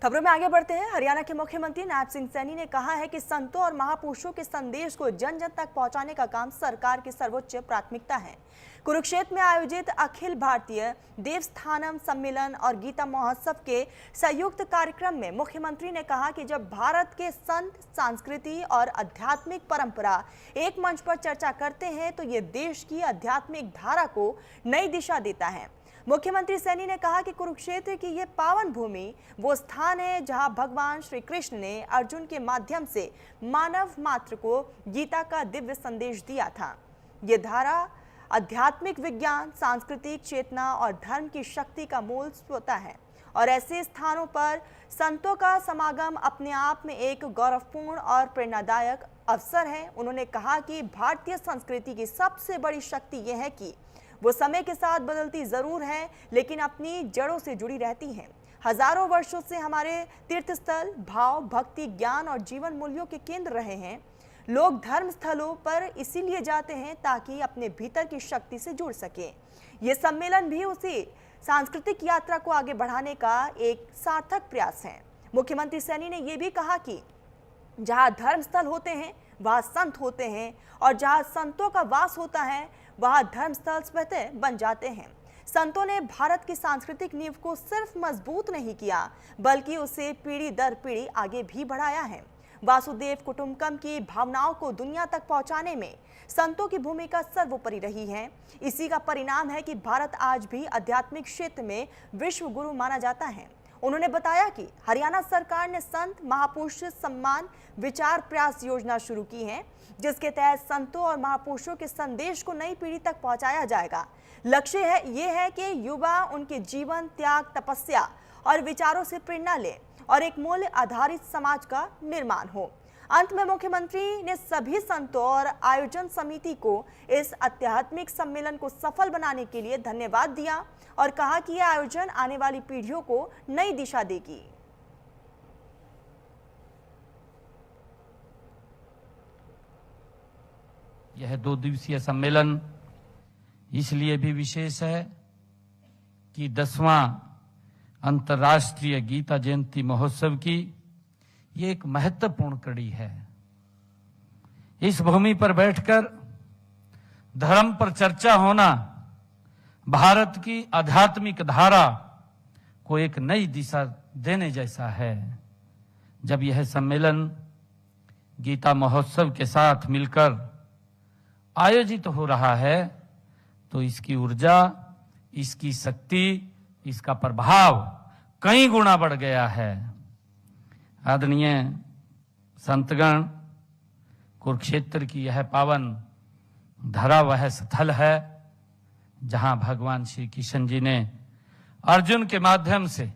खबरों में आगे बढ़ते हैं। हरियाणा के मुख्यमंत्री नायब सिंह सैनी ने कहा है कि संतों और महापुरुषों के संदेश को जन जन तक पहुंचाने का काम सरकार की सर्वोच्च प्राथमिकता है। कुरुक्षेत्र में आयोजित अखिल भारतीय देवस्थानम सम्मेलन और गीता महोत्सव के संयुक्त कार्यक्रम में मुख्यमंत्री ने कहा कि जब भारत के संत, संस्कृति और आध्यात्मिक परंपरा एक मंच पर चर्चा करते हैं तो ये देश की आध्यात्मिक धारा को नई दिशा देता है। मुख्यमंत्री सैनी ने कहा कि कुरुक्षेत्र की ये पावन भूमि वो स्थान है जहां भगवान श्री कृष्ण ने अर्जुन के माध्यम से मानव मात्र को गीता का दिव्य संदेश दिया था। ये धारा आध्यात्मिक विज्ञान, सांस्कृतिक चेतना और धर्म की शक्ति का मूल स्रोत है और ऐसे स्थानों पर संतों का समागम अपने आप में एक गौरवपूर्ण और प्रेरणादायक अवसर है। उन्होंने कहा कि भारतीय संस्कृति की सबसे बड़ी शक्ति यह है कि वो समय के साथ बदलती जरूर है लेकिन अपनी जड़ों से जुड़ी रहती हैं। हजारों वर्षों से हमारे तीर्थस्थल भाव, भक्ति, ज्ञान और जीवन मूल्यों के केंद्र रहे हैं। लोग धर्म स्थलों पर इसीलिए जाते हैं ताकि अपने भीतर की शक्ति से जुड़ सके। ये सम्मेलन भी उसी सांस्कृतिक यात्रा को आगे बढ़ाने का एक सार्थक प्रयास है। मुख्यमंत्री सैनी ने यह भी कहा कि जहां धर्मस्थल होते हैं वहां संत होते हैं और जहां संतों का वास होता है वहां धर्मस्थल स्वतः बन जाते हैं। संतों ने भारत की सांस्कृतिक नींव को सिर्फ मजबूत नहीं किया बल्कि उसे पीढ़ी दर पीढ़ी आगे भी बढ़ाया है। वासुदेव कुटुंबकम की भावनाओं को दुनिया तक पहुंचाने में संतों की भूमिका सर्वोपरि रही है। इसी का परिणाम है कि भारत आज भी आध्यात्मिक क्षेत्र में विश्व गुरु माना जाता है। उन्होंने बताया कि हरियाणा सरकार ने संत महापुरुष सम्मान विचार प्रयास योजना शुरू की है जिसके तहत संतों और महापुरुषों के संदेश को नई पीढ़ी तक पहुंचाया जाएगा। लक्ष्य है कि युवा उनके जीवन, त्याग, तपस्या और विचारों से प्रेरणा ले और एक मूल्य आधारित समाज का निर्माण हो। अंत में मुख्यमंत्री ने सभी संतों और आयोजन समिति को इस आध्यात्मिक सम्मेलन को सफल बनाने के लिए धन्यवाद दिया और कहा कि यह आयोजन आने वाली पीढ़ियों को नई दिशा देगी। यह 2 दिवसीय सम्मेलन इसलिए भी विशेष है कि 10वां अंतर्राष्ट्रीय गीता जयंती महोत्सव की ये एक महत्वपूर्ण कड़ी है। इस भूमि पर बैठकर धर्म पर चर्चा होना भारत की आध्यात्मिक धारा को एक नई दिशा देने जैसा है। जब यह सम्मेलन गीता महोत्सव के साथ मिलकर आयोजित हो रहा है तो इसकी ऊर्जा, इसकी शक्ति, इसका प्रभाव कई गुना बढ़ गया है। आदरणीय संतगण, कुरुक्षेत्र की यह पावन धरा वह स्थल है जहां भगवान श्री कृष्ण जी ने अर्जुन के माध्यम से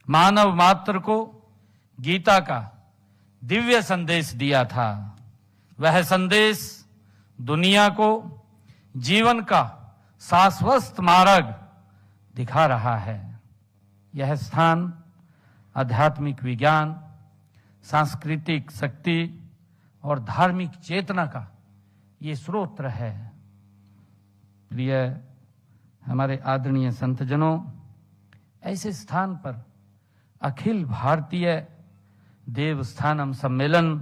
मानव मात्र को गीता का दिव्य संदेश दिया था। वह संदेश दुनिया को जीवन का शाश्वत मार्ग दिखा रहा है। यह स्थान आध्यात्मिक विज्ञान, सांस्कृतिक शक्ति और धार्मिक चेतना का ये स्रोत है। प्रिय हमारे आदरणीय संतजनों, ऐसे स्थान पर अखिल भारतीय देवस्थानम सम्मेलन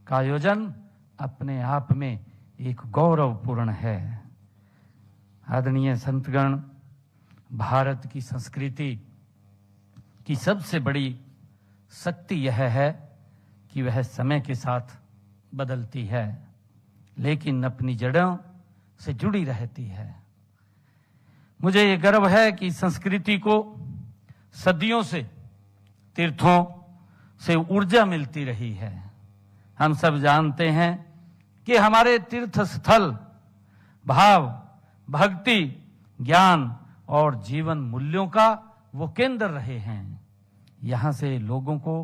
का आयोजन अपने आप में एक गौरवपूर्ण है। आदरणीय संतगण, भारत की संस्कृति की सबसे बड़ी शक्ति यह है कि वह समय के साथ बदलती है लेकिन अपनी जड़ों से जुड़ी रहती है। मुझे ये गर्व है कि संस्कृति को सदियों से तीर्थों से ऊर्जा मिलती रही है। हम सब जानते हैं कि हमारे तीर्थ स्थल भाव, भक्ति, ज्ञान और जीवन मूल्यों का वो केंद्र रहे हैं। यहां से लोगों को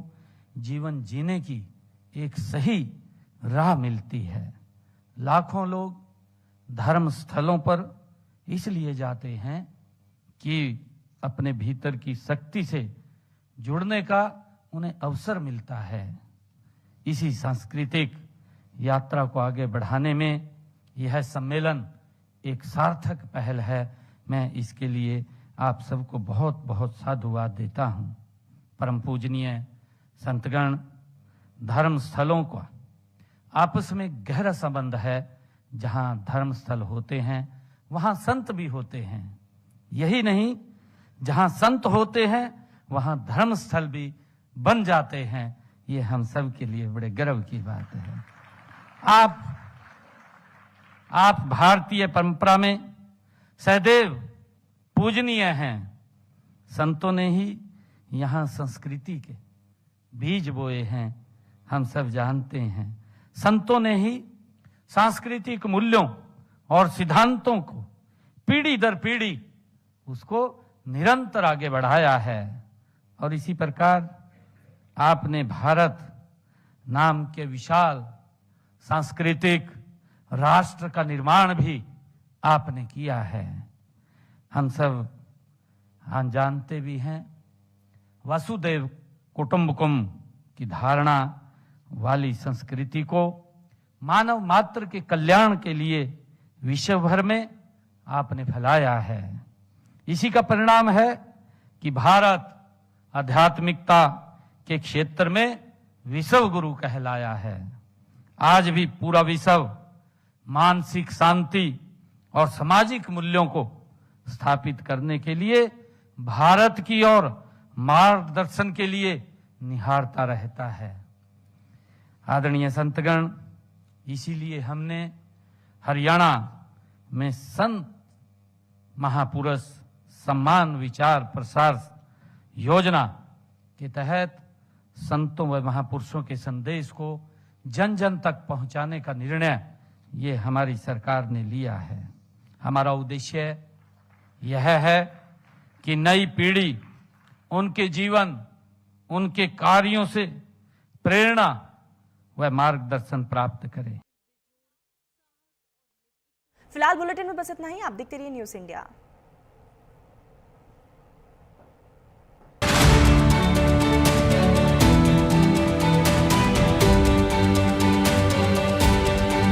जीवन जीने की एक सही राह मिलती है। लाखों लोग धर्म स्थलों पर इसलिए जाते हैं कि अपने भीतर की शक्ति से जुड़ने का उन्हें अवसर मिलता है। इसी सांस्कृतिक यात्रा को आगे बढ़ाने में यह सम्मेलन एक सार्थक पहल है। मैं इसके लिए आप सबको बहुत बहुत साधुवाद देता हूं। परम पूजनीय संतगण, धर्म स्थलों का आपस में गहरा संबंध है। जहां धर्म स्थल होते हैं वहां संत भी होते हैं। यही नहीं, जहां संत होते हैं वहां धर्म स्थल भी बन जाते हैं। ये हम सब के लिए बड़े गर्व की बात है। आप भारतीय परंपरा में सदैव पूजनीय हैं। संतों ने ही यहां संस्कृति के बीज बोए हैं, हम सब जानते हैं। संतों ने ही सांस्कृतिक मूल्यों और सिद्धांतों को पीढ़ी दर पीढ़ी उसको निरंतर आगे बढ़ाया है। और इसी प्रकार आपने भारत नाम के विशाल सांस्कृतिक राष्ट्र का निर्माण भी आपने किया है। हम सब जानते भी हैं, वसुदैव कुटुंबकम की धारणा वाली संस्कृति को मानव मात्र के कल्याण के लिए विश्व भर में आपने फैलाया है। इसी का परिणाम है कि भारत आध्यात्मिकता के क्षेत्र में विश्व गुरु कहलाया है। आज भी पूरा विश्व मानसिक शांति और सामाजिक मूल्यों को स्थापित करने के लिए भारत की ओर मार्गदर्शन के लिए निहारता रहता है। आदरणीय संतगण, इसीलिए हमने हरियाणा में संत महापुरुष सम्मान विचार प्रसार योजना के तहत संतों व महापुरुषों के संदेश को जन जन तक पहुंचाने का निर्णय ये हमारी सरकार ने लिया है। हमारा उद्देश्य यह है कि नई पीढ़ी उनके जीवन, उनके कार्यों से प्रेरणा व मार्गदर्शन प्राप्त करे। फिलहाल बुलेटिन में बस इतना ही। आप देखते रहिए न्यूज़ इंडिया।